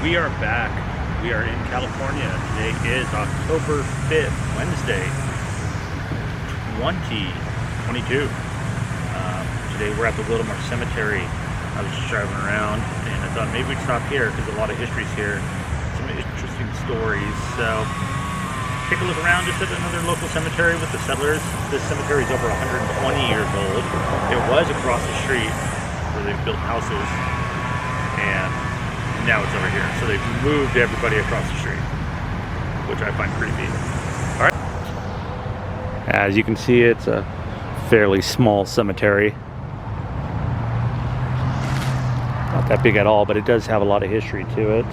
We are back. We are in California. Today is October 5th, Wednesday, 2022. Today we're at the Wildomar Cemetery. I was just driving around and I thought maybe we'd stop here because a lot of history's here. Some interesting stories. So take a look around just at another local cemetery with the settlers. This cemetery is over 120 years old. It was across the street where they've built houses, and now it's over here. So they've moved everybody across the street, which I find pretty neat. All right. As you can see, it's a fairly small cemetery. Not that big at all, but it does have a lot of history to it.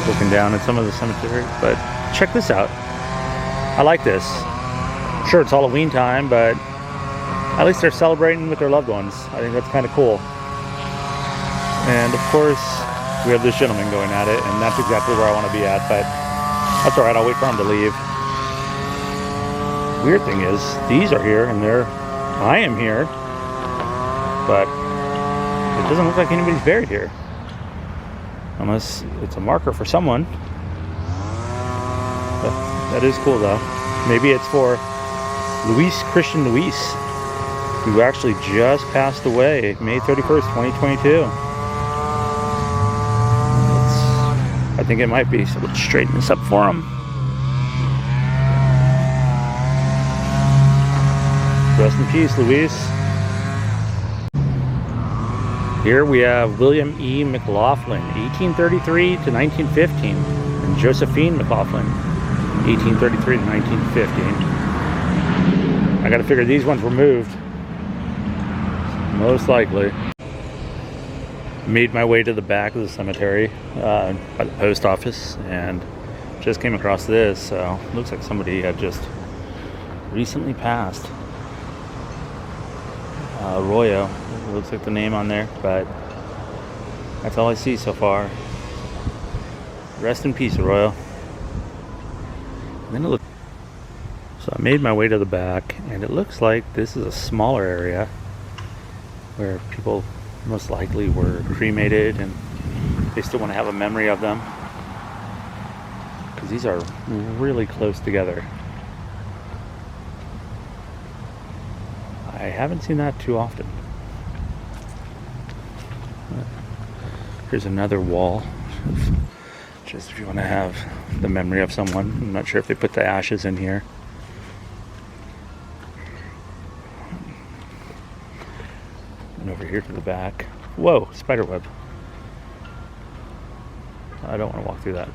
Looking down at some of the cemetery, but check this out. I like this. Sure, it's Halloween time, but at least they're celebrating with their loved ones. I think that's kind of cool. And of course, we have this gentleman going at it, and that's exactly where I want to be at, but that's all right. I'll wait for him to leave. Weird thing is, these are here, and I am here, but it doesn't look like anybody's buried here. Unless it's a marker for someone. But that is cool though. Maybe it's for Christian Luis, who actually just passed away May 31st, 2022. I think it might be, so let's straighten this up for him. Rest in peace, Luis. Here we have William E. McLaughlin, 1833 to 1915, and Josephine McLaughlin, 1833 to 1915. I gotta figure these ones were moved. Most likely. Made my way to the back of the cemetery by the post office and just came across this, so looks like somebody had just recently passed. Arroyo, looks like the name on there, but that's all I see so far. Rest in peace, Arroyo. And then so I made my way to the back, and it looks like this is a smaller area where people most likely were cremated, and they still want to have a memory of them, because these are really close together. I haven't seen that too often. Here's another wall, just if you want to have the memory of someone. I'm not sure if they put the ashes in here. And over here to the back. Whoa, spider web. I don't want to walk through that.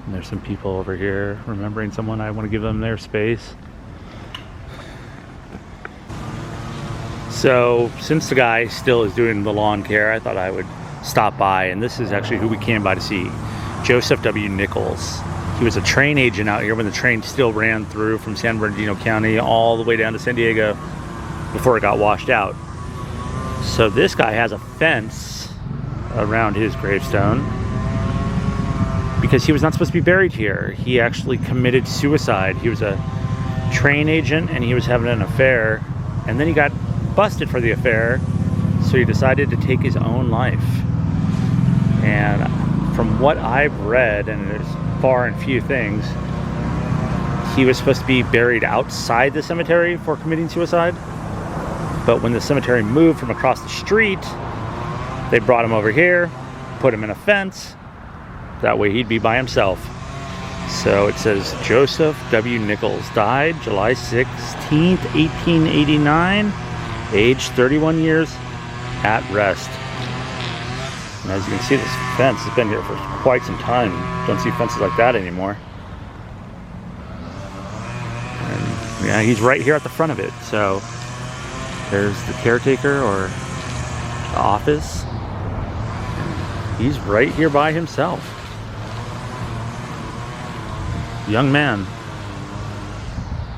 And there's some people over here remembering someone. I want to give them their space. So since the guy still is doing the lawn care, I thought I would stop by, and this is actually who we came by to see. Joseph W. Nichols. He was a train agent out here when the train still ran through from San Bernardino County all the way down to San Diego before it got washed out. So this guy has a fence around his gravestone because he was not supposed to be buried here. He actually committed suicide. He was a train agent and he was having an affair, and then he got busted for the affair, so he decided to take his own life. And from what I've read, and there's far and few things, he was supposed to be buried outside the cemetery for committing suicide, but when the cemetery moved from across the street, they brought him over here, put him in a fence, that way he'd be by himself. So it says Joseph W. Nichols died July 16th, 1889, age 31 years, at rest. And as you can see, this fence has been here for quite some time. Don't see fences like that anymore. And yeah, he's right here at the front of it. So there's the caretaker or the office. He's right here by himself. Young man.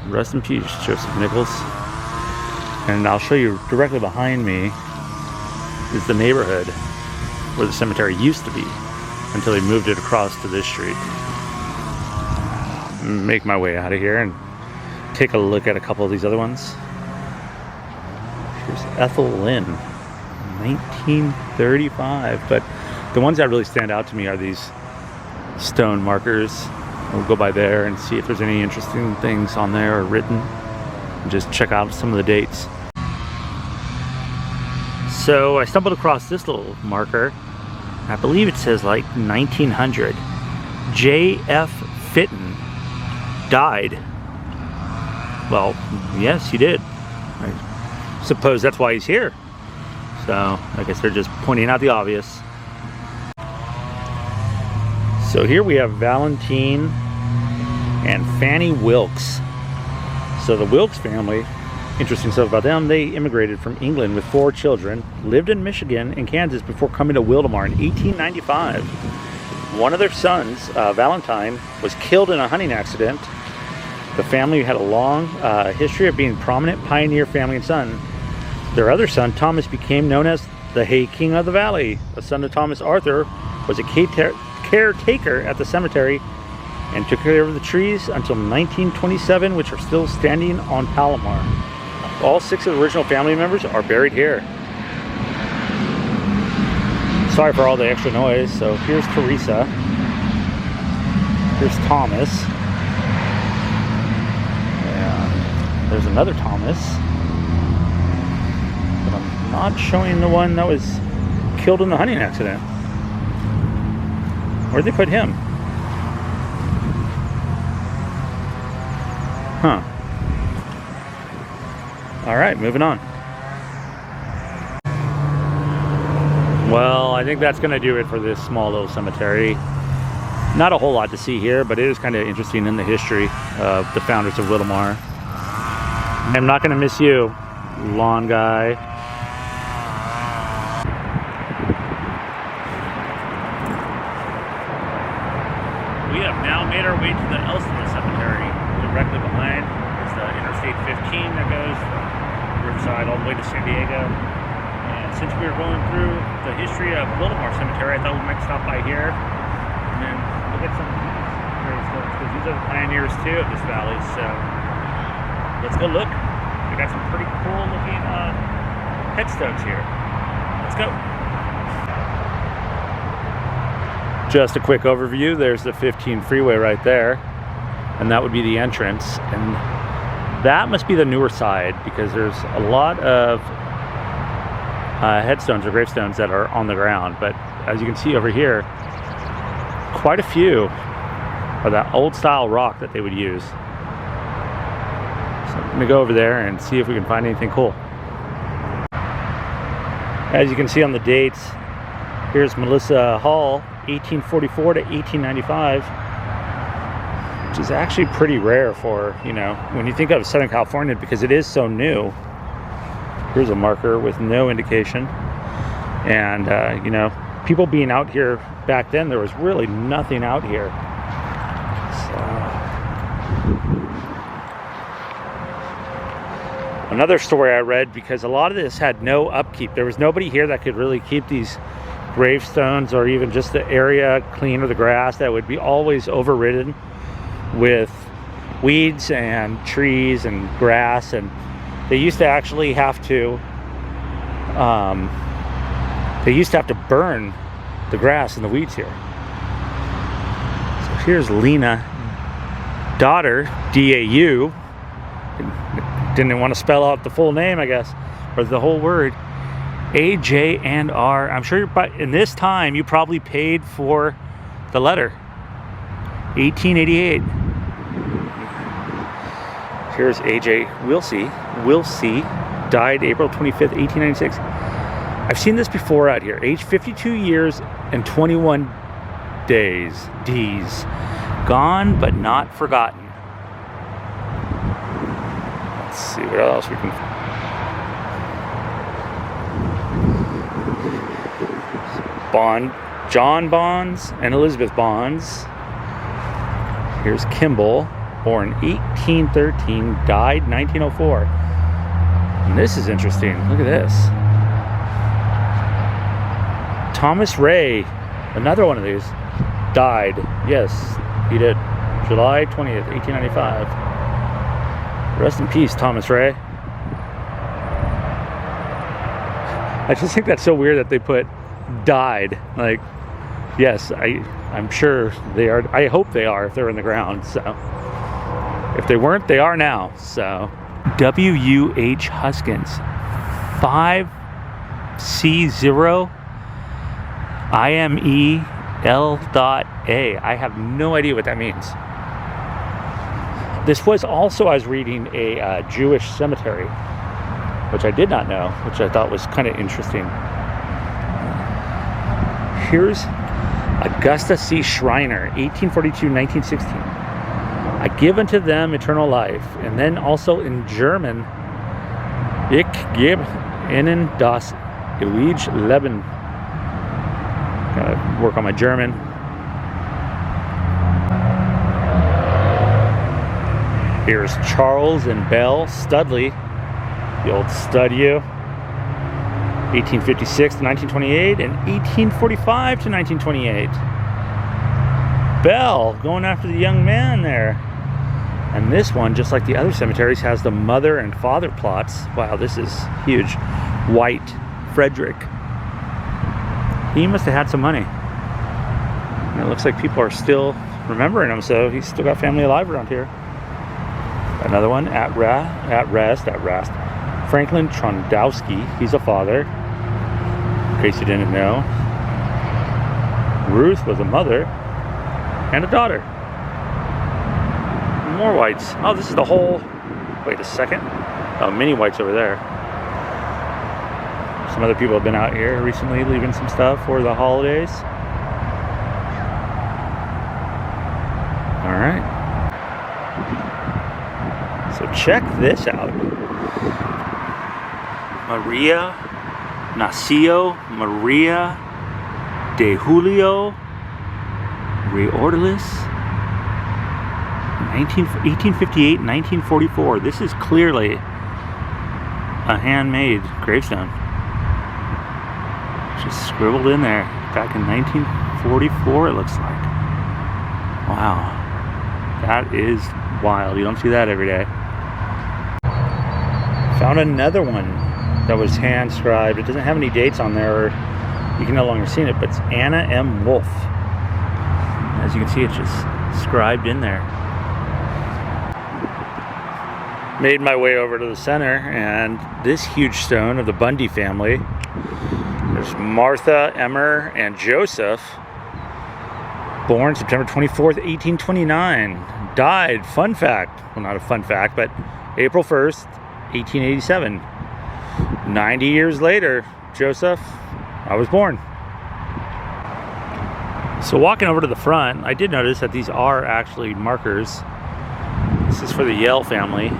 Rest in peace, Joseph Nichols. And I'll show you directly behind me is the neighborhood where the cemetery used to be until they moved it across to this street. Make my way out of here and take a look at a couple of these other ones. Here's Ethel Lynn, 1935. But the ones that really stand out to me are these stone markers. We'll go by there and see if there's any interesting things on there or written. And just check out some of the dates. So I stumbled across this little marker. I believe it says like 1900. J.F. Fitton died. Well, yes, he did. I suppose that's why he's here. So I guess they're just pointing out the obvious. So here we have Valentine and Fanny Wilkes. So the Wilkes family, interesting stuff about them, they immigrated from England with 4 children, lived in Michigan and Kansas before coming to Wildomar in 1895. One of their sons, Valentine, was killed in a hunting accident. The family had a long history of being prominent pioneer family and son. Their other son, Thomas, became known as the Hay King of the Valley. The son of Thomas, Arthur, was a caretaker at the cemetery and took care of the trees until 1927, which are still standing on Palomar. All 6 of the original family members are buried here. Sorry for all the extra noise. So here's Teresa. Here's Thomas. And there's another Thomas. But I'm not showing the one that was killed in the hunting accident. Where'd they put him? Huh. All right, moving on. Well, I think that's going to do it for this small little cemetery. Not a whole lot to see here, but it is kind of interesting in the history of the founders of Wildomar. I'm not going to miss you, lawn guy. We have now made our way to the Elsinore Cemetery. Directly behind is the Interstate 15 that goes from Riverside all the way to San Diego. And since we were going through the history of Wildomar Cemetery, I thought we might stop by here and then look at some of these gravestones, because these are the pioneers too of this valley. So let's go look. We got some pretty cool looking headstones here. Let's go. Just a quick overview. There's the 15 freeway right there, and that would be the entrance. And that must be the newer side, because there's a lot of headstones or gravestones that are on the ground. But as you can see over here, quite a few of that old style rock that they would use. So I'm gonna go over there and see if we can find anything cool. As you can see on the dates, here's Melissa Hall, 1844 to 1895, which is actually pretty rare for, you know, when you think of Southern California, because it is so new. Here's a marker with no indication. And, you know, people being out here back then, there was really nothing out here. So, another story I read, because a lot of this had no upkeep. There was nobody here that could really keep these gravestones or even just the area clean, or the grass that would be always overridden with weeds and trees and grass. And they used to actually have to burn the grass and the weeds here. So here's Lena, daughter, D-A-U. Didn't want to spell out the full name, I guess, or the whole word. A-J and R. I'm sure in this time you probably paid for the letter. 1888. Here's A.J. Wilsey, died April 25th, 1896. I've seen this before out here. Age 52 years and 21 days. D's. Gone but not forgotten. Let's see what else we can find. John Bonds and Elizabeth Bonds. Here's Kimball, born 1813, died 1904. And this is interesting. Look at this. Thomas Ray, another one of these, died. Yes, he did. July 20th, 1895. Rest in peace, Thomas Ray. I just think that's so weird that they put died. Like, yes, I'm sure they are. I hope they are if they're in the ground. So if they weren't, they are now. So W.U.H. Huskins 5C0 IMEL.A. I have no idea what that means. This was also, I was reading, a Jewish cemetery, which I did not know, which I thought was kind of interesting. Here's Augusta C. Schreiner, 1842-1916. I give unto them eternal life. And then also in German, Ich gebe ihnen das ewige Leben. Gotta work on my German. Here's Charles and Belle Studley, the old Stud-U, 1856 to 1928 and 1845 to 1928. Belle going after the young man there. And this one, just like the other cemeteries, has the mother and father plots. Wow, this is huge. White Frederick. He must have had some money. And it looks like people are still remembering him, so he's still got family alive around here. Another one, at rest. Franklin Trondowski, he's a father, in case you didn't know. Ruth was a mother and a daughter. More whites. Oh, this is the whole, wait a second. Oh, mini whites over there. Some other people have been out here recently leaving some stuff for the holidays. All right. So check this out. Maria Nacio Maria de Julio Reordelis, 1858, 1944. This is clearly a handmade gravestone. Just scribbled in there back in 1944, it looks like. Wow. That is wild. You don't see that every day. Found another one that was hand scribed. It doesn't have any dates on there, or you can no longer see it, but it's Anna M. Wolf. As you can see, it's just scribed in there. Made my way over to the center, and this huge stone of the Bundy family. There's Martha, Emmer, and Joseph. Born September 24th, 1829. Died, fun fact, well, not a fun fact, but April 1st, 1887. 90 years later, Joseph, I was born. So walking over to the front, I did notice that these are actually markers. This is for the Yale family.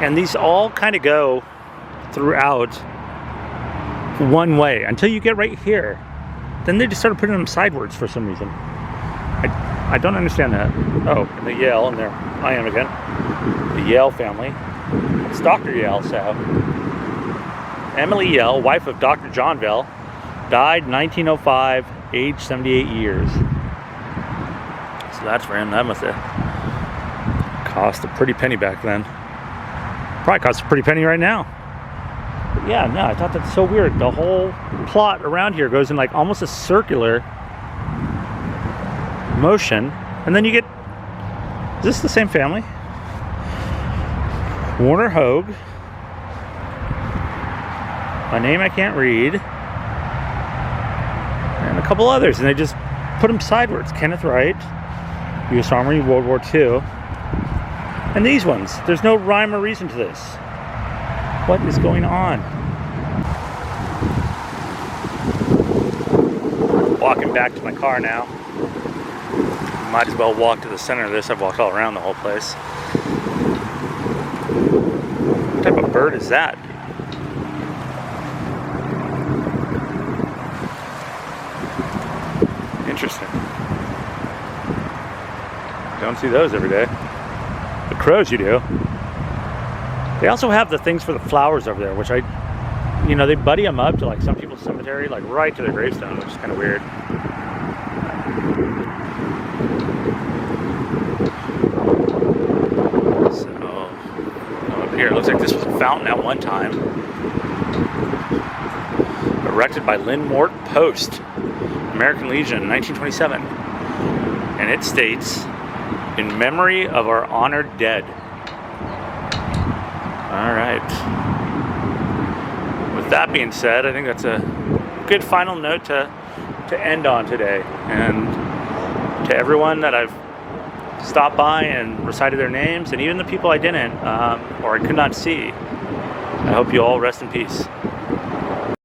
And these all kind of go throughout one way until you get right here. Then they just started putting them sideways for some reason. I don't understand that. Oh, and the Yale, and there I am again. The Yale family. It's Dr. Yale, so. Emily Yale, wife of Dr. John Bell, died 1905, age 78 years. So that's for him. That must have cost a pretty penny back then. Probably costs a pretty penny right now. But yeah, no, I thought that's so weird. The whole plot around here goes in like almost a circular motion, and then you get, is this the same family? Warner Hogue, a name I can't read, and a couple others, and they just put them sideways. Kenneth Wright, U.S. Army, World War II, and these ones, there's no rhyme or reason to this. What is going on? Walking back to my car now. Might as well walk to the center of this. I've walked all around the whole place. What type of bird is that? Interesting. Don't see those every day. The crows you do. They also have the things for the flowers over there, which they buddy them up to like some people's cemetery, like right to their gravestone, which is kind of weird. So, up here, it looks like this was a fountain at one time. erected by Lynn Mort Post, American Legion, 1927. And it states, "In memory of our honored dead." All right. With that being said, I think that's a good final note to end on today. And to everyone that I've stopped by and recited their names, and even the people I didn't, or I could not see, I hope you all rest in peace.